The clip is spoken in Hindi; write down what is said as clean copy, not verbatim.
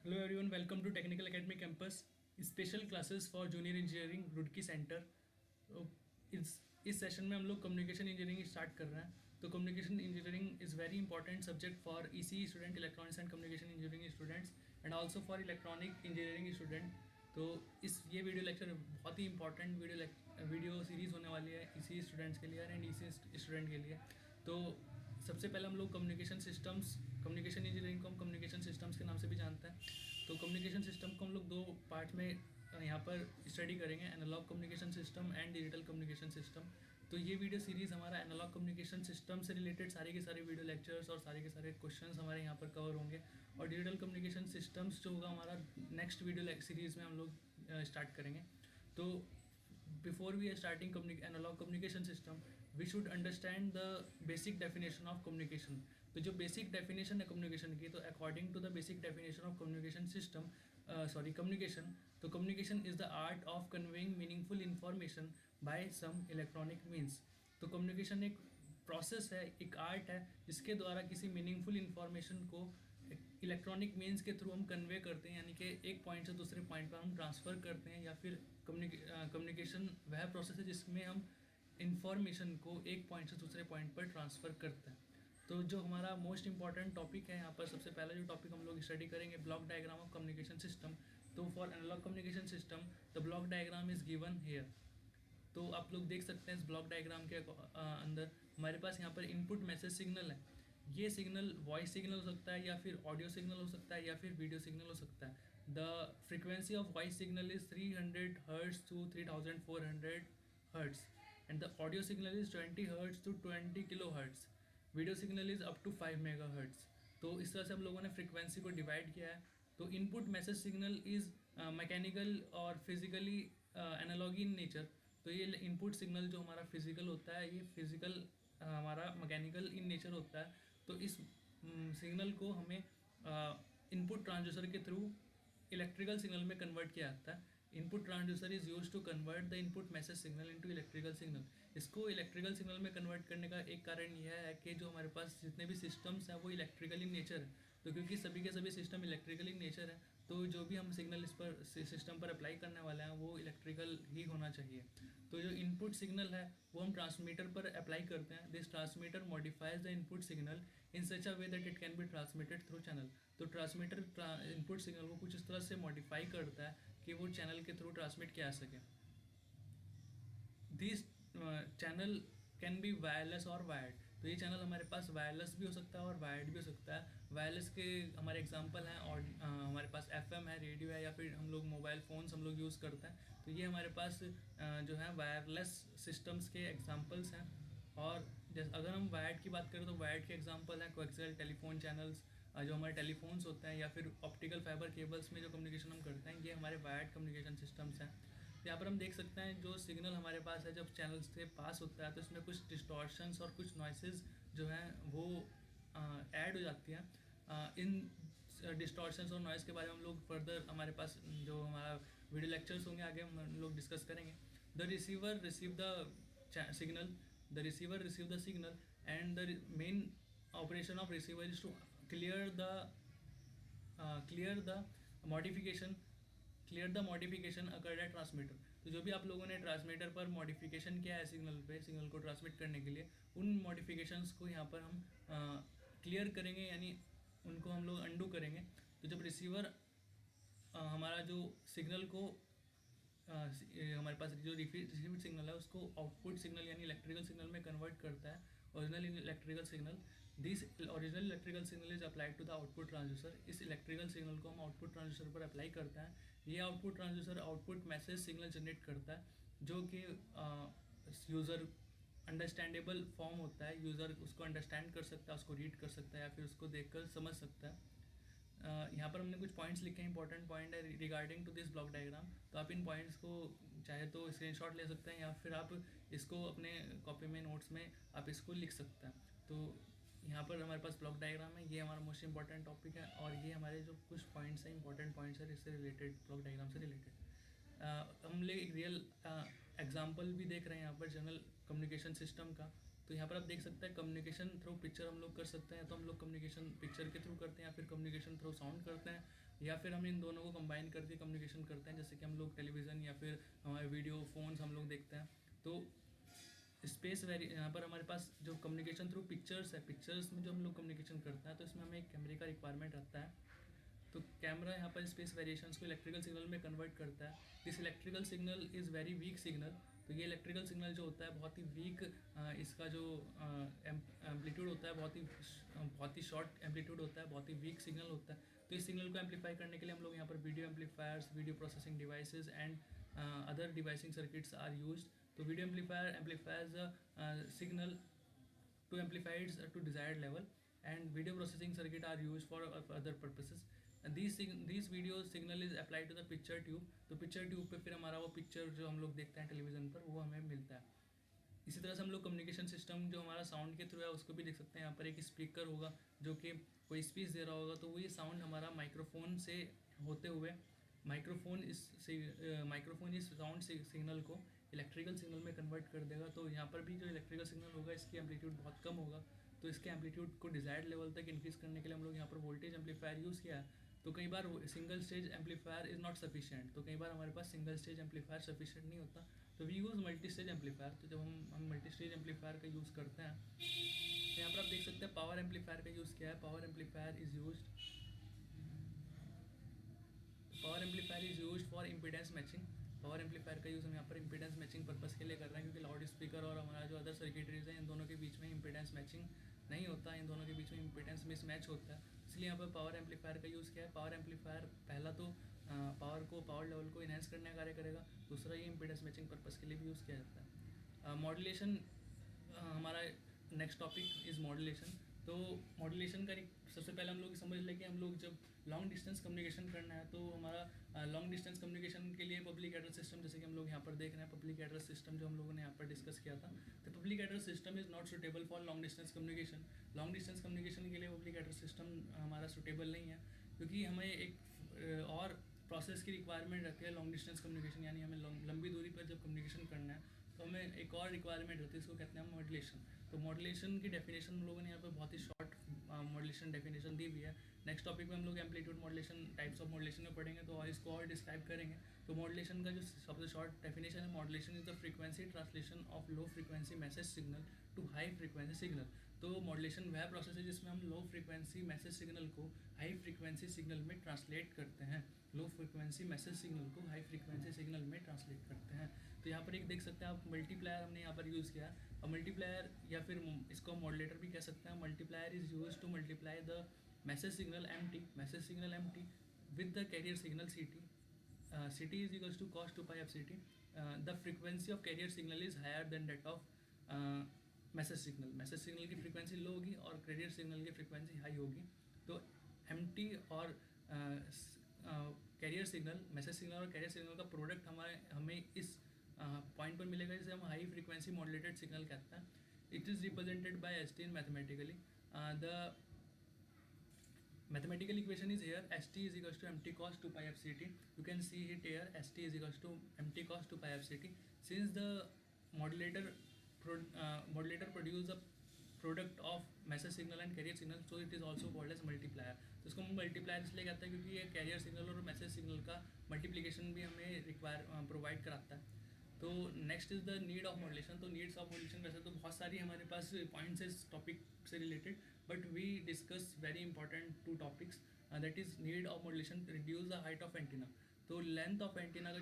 Hello everyone, welcome to Technical Academy Campus. Special classes for Junior Engineering Roorkee centre. तो इस सेशन में हम लोग कम्युनिकेशन इंजीनियरिंग स्टार्ट कर रहे हैं. तो communication engineering is very important subject for EC student, electronics and communication engineering students and also for electronic engineering student. तो ये वीडियो लेक्चर बहुत ही इंपॉर्टेंट वीडियो सीरीज़ होने वाली है इसी स्टूडेंट्स के लिए एंड इसी स्टूडेंट के लिए. तो सबसे पहले हम लोग कम्युनिकेशन इंजीनियरिंग को हम कम्युनिकेशन सिस्टम्स के नाम से भी जानते हैं. तो कम्युनिकेशन सिस्टम को हम लोग दो पार्ट में यहाँ पर स्टडी करेंगे, analogue communication system and digital communication system. तो ये वीडियो सीरीज़ हमारा एनालॉग कम्युनिकेशन सिस्टम से रिलेटेड सारे के सारे वीडियो लेक्चर्स और सारे के सारे क्वेश्चंस हमारे यहाँ पर कवर होंगे. और डिजिटल कम्युनिकेशन सिस्टम्स जो होगा हमारा नेक्स्ट वीडियो सीरीज़ में हम लोग स्टार्ट करेंगे. तो before we are starting analog communication system, we should understand the basic definition of communication. तो जो basic definition है communication की, तो according to the basic definition of communication system, communication, तो communication is the art of conveying meaningful information by some electronic means. तो communication एक प्रोसेस है, एक आर्ट है जिसके द्वारा किसी मीनिंगफुल इन्फॉर्मेशन को इलेक्ट्रॉनिक मीन्स के थ्रू हम कन्वे करते हैं, यानी कि एक पॉइंट से दूसरे पॉइंट पर हम ट्रांसफ़र करते हैं. या फिर कम्युनिकेशन वह प्रोसेस है जिसमें हम इंफॉर्मेशन को एक पॉइंट से दूसरे पॉइंट पर ट्रांसफ़र करते हैं. तो जो हमारा मोस्ट इंपॉर्टेंट टॉपिक है यहाँ पर, सबसे पहला जो टॉपिक हम लोग स्टडी करेंगे, block diagram of communication system. तो for analogue communication system the block diagram is given here. तो आप लोग देख सकते हैं इस ब्लॉक डायग्राम के अंदर हमारे पास यहाँ पर इनपुट मैसेज सिग्नल है. ये सिग्नल वॉइस सिग्नल हो सकता है, या फिर ऑडियो सिग्नल हो सकता है, या फिर वीडियो सिग्नल हो सकता है. The frequency of voice signal is 300 hertz to 3400 hertz and the audio signal is 20 hertz to 20 kilohertz. Video signal is up to 5 megahertz. तो इस तरह से हम लोगों ने फ्रीक्वेंसी को डिवाइड किया है. तो input message signal is mechanical और फिजिकली एनालॉगी इन नेचर. तो ये इनपुट सिग्नल जो हमारा फिजिकल होता है, ये फिजिकल हमारा मैकेनिकल इन नेचर होता है. तो इस सिग्नल को हमें इनपुट ट्रांसड्यूसर के थ्रू इलेक्ट्रिकल सिग्नल में कन्वर्ट किया जाता है. Input transducer is used to convert the input message signal into electrical signal. इसको इलेक्ट्रिकल सिग्नल में कन्वर्ट करने का एक कारण यह है कि जो हमारे पास जितने भी सिस्टम्स हैं वो इलेक्ट्रिकल इन नेचर है. तो क्योंकि सभी के सभी सिस्टम इलेक्ट्रिकल इन नेचर है, तो जो भी हम सिग्नल इस पर सिस्टम पर अप्लाई करने वाले हैं वो इलेक्ट्रिकल ही होना चाहिए. तो जो इनपुट सिग्नल है वो हम ट्रांसमीटर पर अप्लाई करते हैं. This transmitter modifies the input signal in such a way that it can be transmitted through channel. तो ट्रांसमीटर इनपुट सिग्नल को कुछ इस तरह से मॉडिफाई करता है कि वो चैनल के थ्रू ट्रांसमिट किया जा सके. This channel can be wireless और वायर्ड. तो ये चैनल हमारे पास वायरलेस भी हो सकता है और वायर्ड भी हो सकता है. वायरलेस के हमारे एग्जांपल हैं, और हमारे पास FM है, रेडियो है, या फिर हम लोग मोबाइल फ़ोन्स हम लोग यूज़ करते हैं. तो ये हमारे पास जो है वायरलेस सिस्टम्स के एग्जांपल्स हैं. और जैसे अगर हम वायर्ड की बात करें तो वायर्ड के एग्जांपल हैं कोएक्सियल टेलीफोन चैनल्स, जो हमारे टेलीफोन्स होते हैं, या फिर ऑप्टिकल फाइबर केबल्स में जो कम्युनिकेशन हम करते हैं, ये हमारे वायर्ड कम्युनिकेशन सिस्टम्स हैं. यहाँ पर हम देख सकते हैं जो सिग्नल हमारे पास है जब चैनल से पास होता है तो इसमें कुछ डिस्टॉर्शंस और कुछ नॉइसेस जो हैं वो ऐड हो जाती हैं. इन डिस्टॉर्शंस और नॉइस के बारे में हम लोग फर्दर हमारे पास जो हमारा वीडियो लेक्चर्स होंगे आगे हम लोग डिस्कस करेंगे. The receiver receive the signal, the receiver receive the signal and the main operation of receiver is to clear the modification occurred at transmitter. तो जो भी आप लोगों ने ट्रांसमीटर पर मॉडिफिकेशन किया है सिग्नल को ट्रांसमिट करने के लिए, उन मॉडिफिकेशंस को यहाँ पर हम क्लियर करेंगे, यानी उनको हम लोग अंडू करेंगे. तो जब रिसीवर हमारा जो सिग्नल को हमारे पास जो रिसीव्ड सिग्नल है उसको आउटपुट सिग्नल यानी इलेक्ट्रिकल सिग्नल में कन्वर्ट करता है, original electrical signal. This original electrical signal is applied to the output transducer. इस इलेक्ट्रिकल सिग्नल को हम आउटपुट ट्रांसड्यूसर पर अप्लाई करते हैं. ये output transducer output message signal generate करता है जो कि यूज़र अंडरस्टैंडेबल फॉर्म होता है. यूज़र उसको अंडरस्टैंड कर सकता है, उसको रीड कर सकता है, या फिर उसको देखकर समझ सकता है. यहाँ पर हमने कुछ पॉइंट्स लिखे हैं, इंपॉर्टेंट पॉइंट है regarding to this block diagram. तो आप इन पॉइंट्स को चाहे तो स्क्रीनशॉट ले सकते हैं, या फिर आप इसको अपने कॉपी में नोट्स में आप इसको लिख सकते हैं. तो यहाँ पर हमारे पास ब्लॉक डायग्राम है, ये हमारा मोस्ट इंपॉर्टेंट टॉपिक है, और ये हमारे जो कुछ पॉइंट्स हैं, इंपॉर्टेंट पॉइंट्स हैं इससे रिलेटेड, ब्लॉक डायग्राम से रिलेटेड. हम लोग एक रियल एग्जाम्पल भी देख रहे हैं यहाँ पर जनरल कम्युनिकेशन सिस्टम का. तो यहाँ पर आप देख सकते हैं कम्युनिकेशन थ्रू पिक्चर हम लोग कर सकते हैं, तो हम लोग कम्युनिकेशन पिक्चर के थ्रू करते हैं या फिर कम्युनिकेशन थ्रू साउंड करते हैं, या फिर हम इन दोनों को कंबाइन करके कम्युनिकेशन करते हैं, जैसे कि हम लोग टेलीविज़न या फिर हमारे वीडियो फोन्स हम लोग देखते हैं। तो स्पेस वेरी यहाँ पर हमारे पास जो कम्युनिकेशन थ्रू पिक्चर्स है, पिक्चर्स में जो हम लोग कम्युनिकेशन करते हैं तो इसमें हमें एक कैमरे का रिक्वायरमेंट रहता है। तो कैमरा यहाँ पर स्पेस वेरिएशंस को इलेक्ट्रिकल सिग्नल में कन्वर्ट करता है। This electrical signal is very weak signal. तो ये इलेक्ट्रिकल सिग्नल जो होता है बहुत ही वीक, इसका जो एम्पलीट्यूड होता है बहुत ही शॉर्ट एम्पलीट्यूड होता है, बहुत ही वीक सिग्नल होता है। तो इस सिग्नल को एम्पलीफाई करने के लिए हम लोग यहाँ पर video amplifiers, video processing devices and other devicing circuits are used. तो video amplifier amplifiers signal to amplify it to desired level, and video processing circuit are used for other purposes. And these video signal is applied to the picture tube. तो पिक्चर ट्यूब पे फिर हमारा वो पिक्चर जो हम लोग देखते हैं टेलीविज़न पर वो हमें मिलता है। इसी तरह से हम लोग कम्युनिकेशन सिस्टम जो हमारा साउंड के थ्रू है उसको भी देख सकते हैं। यहाँ पर एक स्पीकर होगा जो कि कोई स्पीच दे रहा होगा, तो वो ये साउंड हमारा माइक्रोफोन से होते हुए माइक्रोफोन इस साउंड सिग्नल को इलेक्ट्रिकल सिग्नल में कन्वर्ट कर देगा। तो यहाँ पर भी जो इलेक्ट्रिकल सिग्नल होगा इसकी एम्पलीट्यूड बहुत कम होगा, तो इसके एम्पलीट्यूड को डिजायर्ड लेवल तक इंक्रीज़ करने के लिए हम लोग यहाँ पर वोल्टेज एम्पलीफायर यूज़ किया है। तो कई बार single stage amplifier is not sufficient, तो कई बार हमारे पास सिंगल स्टेज एम्पलीफायर सफिशिएंट नहीं होता, तो we use multi stage amplifier. तो जब हम मल्टी स्टेज एम्पलीफायर का यूज़ करते हैं तो यहाँ पर आप देख सकते हैं पावर एम्पलीफायर का यूज़ किया है। Power amplifier is used for impedance matching. Power amplifier का यूज़ हम यहाँ पर इम्पीडेंस मैचिंग पर्पस के लिए कर रहे हैं, क्योंकि लाउड स्पीकर और हमारा जो अदर सर्किटरीज हैं इन दोनों के बीच में इम्पीडेंस मैचिंग नहीं होता, इन दोनों के बीच में इम्पीडेंस मिसमैच होता है, इसलिए यहाँ पर पावर एम्पलीफायर का यूज़ किया है। पावर एम्पलीफायर पहला तो पावर लेवल को इन्हेंस करने का कार्य करेगा, दूसरा ये इम्पीडेंस मैचिंग पर्पस के लिए भी यूज़ किया जाता है। मॉड्यूलेशन हमारा नेक्स्ट टॉपिक इज़ मॉड्यूलेशन। तो मॉड्यूलेशन का सबसे पहले हम लोग समझ लें कि हम लोग जब लॉन्ग डिस्टेंस कम्युनिकेशन करना है तो हमारा लॉन्ग डिस्टेंस कम्युनिकेशन के लिए पब्लिक एड्रेस सिस्टम, जैसे कि हम लोग यहाँ पर देख रहे हैं पब्लिक एड्रेस सिस्टम जो हम लोगों ने यहाँ पर डिस्कस किया था। तो public address system is not suitable for long distance communication. Long distance communication के लिए पब्लिक एड्रेस सिस्टम हमारा सुटेबल नहीं है, क्योंकि हमें एक और प्रोसेस की रिक्वायरमेंट रहती है लॉन्ग डिस्टेंस कम्युनिकेशन, यानी हमें लंबी दूरी पर जब कम्युनिकेशन करना है तो हमें एक और रिक्वायरमेंट रहती है, इसको कहते हैं मॉड्यूलेशन। तो मॉड्यूलेशन की डेफिनेशन हम लोगों ने यहाँ पर बहुत ही शॉर्ट मॉड्यूलेशन डेफिनेशन दी हुई है। नेक्स्ट टॉपिक में हम लोग amplitude modulation, types of modulation में पढ़ेंगे, तो और इसको और डिस्क्राइब करेंगे। तो मॉड्यूलेशन का जो सबसे शॉर्ट डेफिनेशन है, modulation is the frequency translation of low frequency message signal to high frequency signal. तो मॉड्यूलेशन वह प्रोसेस है जिसमें हम लो फ्रीक्वेंसी मैसेज सिग्नल को हाई फ्रीक्वेंसी सिग्नल में ट्रांसलेट करते हैं। लो फ्रीक्वेंसी मैसेज सिग्नल को हाई फ्रीक्वेंसी सिग्नल में ट्रांसलेट करते हैं। तो यहाँ पर एक देख सकते हैं आप मल्टीप्लायर हमने यहाँ पर यूज़ किया है। और मल्टीप्लायर या फिर इसको मॉड्यूलेटर भी कह सकते हैं। Multiplier is use to multiply the message signal MT with the carrier signal CT. CT is equals to cos 2 pi f CT. The frequency of carrier signal is higher than that of message signal की फ्रीक्वेंसी लो होगी और कैरियर सिग्नल की फ्रीक्वेंसी हाई होगी। तो MT और कैरियर सिग्नल, मैसेज सिग्नल और कैरियर सिग्नल का प्रोडक्ट हमें इस पॉइंट पर मिलेगा, जिसे हम हाई फ्रीक्वेंसी मॉड्यूलेटेड सिग्नल कहते हैं। It is represented by ST in mathematically. The mathematical equation is here, ST is equals to MT cos 2 pi f CT. You can see it here, ST is equals to MT cos 2 pi f CT. Since the modulator produce a product of message signal and carrier signal, so it is also called as multiplier. तो इसको हम मल्टीप्लायर इसलिए कहते हैं क्योंकि ये कैरियर सिग्नल और मैसेज सिग्नल का मल्टीप्लिकेशन भी हमें प्रोवाइड कराता है। तो next is the need of modulation. तो नीड्स ऑफ मॉड्यूलेशन वैसे तो बहुत सारी हमारे पास पॉइंट्स है इस टॉपिक से related, but we discuss very important 2 topics, that is need of modulation, reduce the height of antenna. तो लेंथ ऑफ एंटीना का